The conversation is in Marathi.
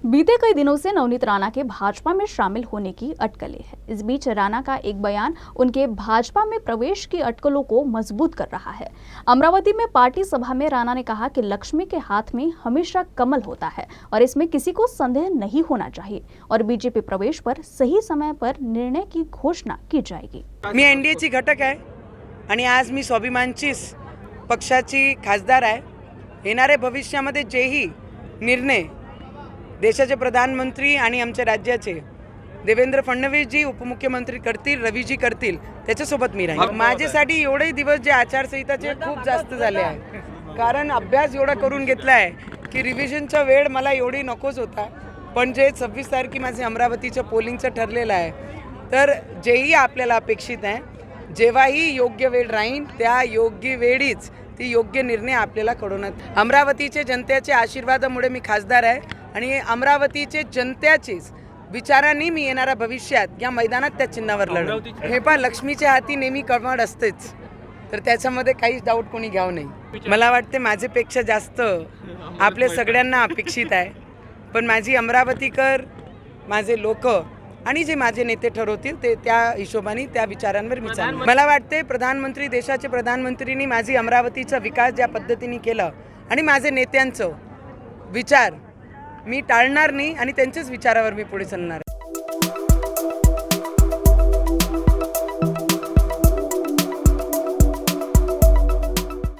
बीते कई दिनों से नवनीत राणा के भाजपा में शामिल होने की अटकलें हैं। इस बीच राणा का एक बयान उनके भाजपा में प्रवेश की अटकलों को मजबूत कर रहा है। अमरावती में पार्टी सभा में राणा ने कहा कि लक्ष्मी के हाथ में हमेशा कमल होता है और इसमें किसी को संदेह नहीं होना चाहिए और बीजेपी प्रवेश पर सही समय पर निर्णय की घोषणा की जाएगी। मी एनडीएची घटक आहे आणि आज मी स्वाभिमानचीच पक्षाची खासदार आहे। येणारे भविष्यामध्ये जेही निर्णय देशाचे प्रधानमंत्री आणि आमच्या राज्याचे देवेंद्र फडणवीसजी उपमुख्यमंत्री करतील, रवीजी करतील, त्याच्यासोबत मी राहील। माझ्यासाठी एवढे दिवस जे आचारसंहिताचे खूप जास्त झाले आहे, कारण अभ्यास एवढा करून घेतला आहे की रिव्हिजनचा वेळ मला एवढी नकोच होता। पण जे 26 तारखे माझे अमरावतीच्या पोलिंगचं ठरलेलं आहे, तर जेही आपल्याला अपेक्षित आहे, जेव्हाही योग्य वेळ राहील त्या योग्य वेळीच ती योग्य निर्णय आपल्याला कळवण्यात। अमरावतीचे जनतेच्या आशीर्वादामुळे मी खासदार आहे आणि अमरावतीचे जनतेचेच विचारांनी मी येणाऱ्या भविष्यात या मैदानात त्या चिन्हावर लढेन। हे पण लक्ष्मीच्या हाती नेहमी कमळ असतेच, तर त्याच्यामध्ये काहीच डाऊट कोणी घ्यावं नाही। मला वाटते माझ्यापेक्षा जास्त आपल्या सगळ्यांना अपेक्षित आहे, पण माझी अमरावतीकर, माझे लोक आणि जे माझे नेते ठरवतील ते त्या हिशोबाने त्या विचारांवर मी चालणार। मला वाटते प्रधानमंत्री, देशाचे प्रधानमंत्रींनी माझी अमरावतीचा विकास ज्या पद्धतीने केला आणि माझे नेत्यांचं विचार मी टाळणार नाही आणि त्यांच्याच विचारावर मी पुढे चालणार।